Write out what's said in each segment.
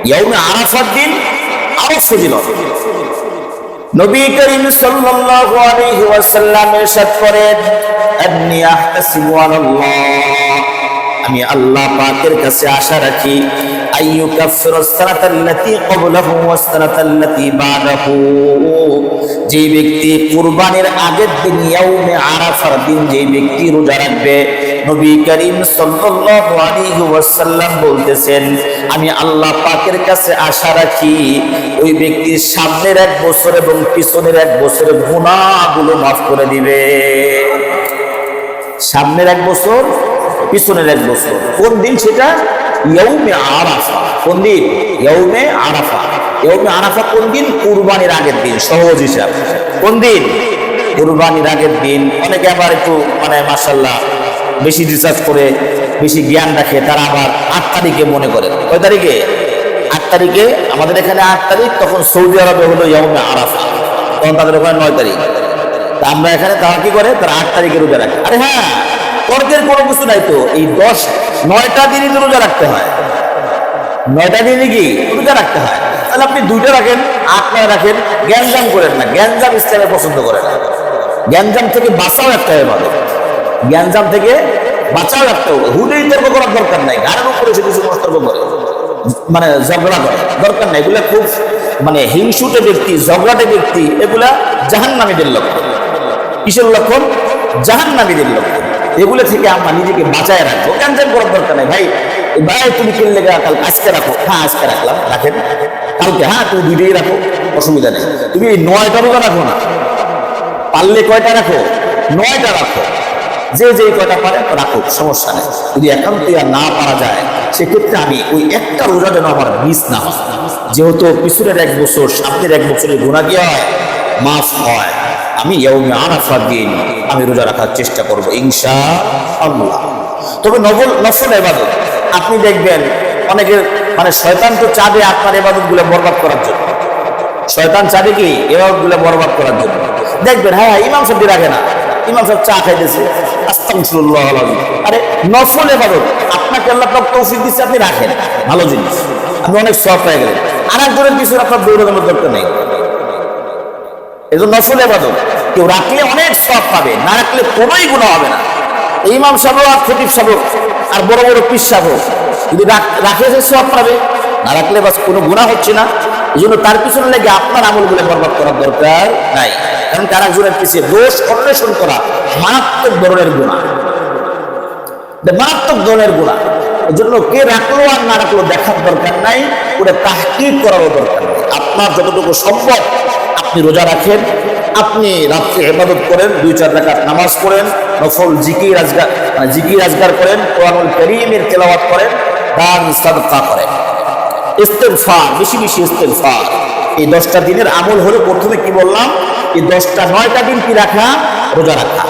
ইয়াউমে আরাফার দিন আরো ফজিলত। নবী করিম সাল্লাল্লাহু আলাইহি ওয়াসাল্লাম ইরশাদ করেন, আন্নী আহতাসিবু আলাল্লাহ, আমি আল্লাহ পাকের কাছে আশা রাখি, আইয়ুকাফিরাস সানাতাল্লাতী ক্বাবলাহু ওয়াস সানাতাল্লাতী বাদাহু, যে ব্যক্তি কুরবানির আগের দিন ইয়াউমে আরাফার দিন যে ব্যক্তি রোজা রাখবে, নবী করিম সাল্লাল্লাহু আলাইহি ওয়াসাল্লাম বলতেছেন, আমি আল্লাহ পাকের কাছে আশা রাখি ওই ব্যক্তির সামনের 1 বছর এবং পিছনের 1 বছরের গুনাহগুলো মাফ করে দিবে। সামনের 1 বছর, পিছনের 1 বছর। কোন দিন সেটা? ইয়াউমে আরাফা। কোন দিন? ইয়াউমে আরাফা। ইয়াউমে আরাফা কোন দিন? কুরবানির আগের দিন। সহজ হিসাব। কোন দিন? কুরবানির আগের দিন। অনেকে আবার একটু মাশাআল্লাহ বেশি রিসার্চ করে বেশি জ্ঞান রাখে, তারা আবার 8 তারিখে মনে করে। কয় তারিখে? 8 তারিখে। আমাদের এখানে 8 তারিখ, তখন সৌদি আরবে হলো ইয়াউমে আরাফা, তখন তাদের ওখানে 9 তারিখ। তা আমরা এখানে তারা কি করে? তারা 8 তারিখে রোজা রাখে। আরে হ্যাঁ, তর্কের কোনো কিছু নাই তো। এই 9টা দিনই তো রোজা রাখতে হয়। 9টা দিনই কি রোজা রাখতে হয়? তাহলে আপনি 2টা রাখেন, 8 9 রাখেন, গ্যাঞ্জাম করেন না। গ্যাঞ্জাম ইসলামে পছন্দ করে না। গ্যাঞ্জাম থেকে বাঁচাও রাখতে হবে ভালো। গ্যাঞ্জাম থেকে বাঁচাও রাখতে হবে। হুদেই তর্ক করার দরকার নাই। গাড়ির উপরে সে কিছু তর্ক করে, ঝগড়া করে, দরকার নাই। এগুলা খুব হিংসুটে ব্যক্তি, ঝগড়াটে ব্যক্তি, এগুলা জাহান্নামীদের লক্ষণ। কিসের লক্ষণ? জাহান্নামীদের লক্ষণ। এগুলো থেকে আমরা নিজেকে বাঁচায় রাখবো। গ্যাঞ্জাম করার দরকার নাই। ভাই তুমি কিনলে কাল আজকে রাখো। হ্যাঁ আজকে রাখলাম, রাখেন। কালকে হ্যাঁ তুমি 2টাই রাখো, অসুবিধা নেই। তুমি 9টা রোজা রাখো না, পারলে কয়টা রাখো? 9টা রাখো। যে কয়টা পারে রাখো, সমস্যা নেই। যদি একান্তই আর না পারা যায়, সেক্ষেত্রে আমি ওই একটা রোজা যেন আমার মিস না হয়। যেহেতু পিছনের 1 বছর, সামনের 1 বছরের গুনাহ কি হয়? মাফ হয়। আমি ইয়াউমে আরাফার দিন আমি রোজা রাখার চেষ্টা করব ইনশাআল্লাহ। তবে নফল ইবাদত আপনি দেখবেন অনেকের শয়তান তো চাবে আপনার ইবাদতগুলো বরবাদ করার জন্য। শয়তান চাবে কি? ইবাদতগুলো বরবাদ করার জন্য। দেখবেন হ্যাঁ ইমাম সাহেব রাখে না, ইমাম সাহেব চা খাইতেছে, আস্তাগফিরুল্লাহ আলাইহি। আরে নফল ইবাদত আপনাকে আল্লাহ পাক তৌফিক দিচ্ছে, আপনি রাখেন, ভালো জিনিস, আপনি অনেক সওয়াব পেয়ে গেলেন। আরেকজনের পিছনে আপনার দৌড়ানোর দরকার নেই। এজন্য নফল ইবাদত কেউ রাখলে অনেক সওয়াব পাবে, না রাখলে কোনোই গুনাহ হবে না। ইমাম সাহেব আর খতিব সাহেব আর বড় বড় পীর সাহেব যদি রাখে সে সওয়াব পাবে, না রাখলে বাস কোনো গুনাহ হচ্ছে না। এজন্য তার পিছনে লেগে আপনার আমলগুলো বরবাদ করার দরকার নাই। কারণ তার একজনের পিছিয়ে দোষ অন্বেষণ করা মারাত্মক ধরনের গুনাহ, মারাত্মক ধরনের গুনাহ। এজন্য কে রাখলো আর না রাখলো দেখার দরকার নাই, ওটা তাহকিক করারও দরকার নেই। আপনার যতটুকু সম্ভব আপনি রোজা রাখেন, আপনি রাত্রে ইবাদত করেন, 2-4 রাকাত নামাজ পড়েন, নফল জিকির আজগার করেন, কোরআনুল কারীমের তেলাওয়াত করেন, দান সাদকা করেন, ইস্তিগফার, বেশি বেশি ইস্তিগফার। এই 10টা দিনের আমল হলো, প্রথমে কি বললাম, এই 9টা দিন কি রাখা? রোজা রাখা।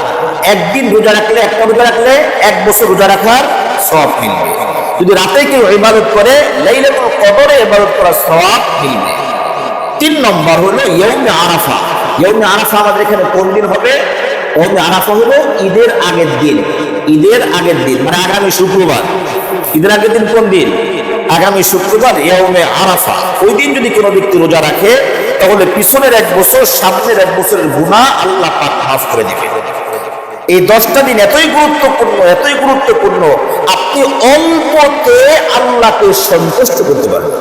একদিন রোজা রাখলে, একটা রোজা রাখলে 1 বছর রোজা রাখার সওয়াব মিলবে। যদি রাতে কেউ ইবাদত করে, লাইলাতুল কদরে ইবাদত করার সওয়াব মিলবে। 3 নম্বর হলো ইয়াউমে আরাফা। ইয়াউমে আরাফা আমাদের এখানে কোন দিন হবে? ইয়াউমে আরাফা হলো ঈদের আগের দিন। ঈদের আগের দিন আগামী শুক্রবার। ঈদের আগের দিন কোন দিন? আগামী শুক্রবার ইয়াউমে আরাফা। ওই দিন যদি কোনো ব্যক্তি রোজা রাখে, তাহলে পিছনের 1 বছর, সামনের 1 বছরের গুনাহ আল্লাহ পাক মাফ করে দিবে। এই 10টা দিন এতই গুরুত্বপূর্ণ, আপনি অল্পতে আল্লাহকে সন্তুষ্ট করতে পারবেন।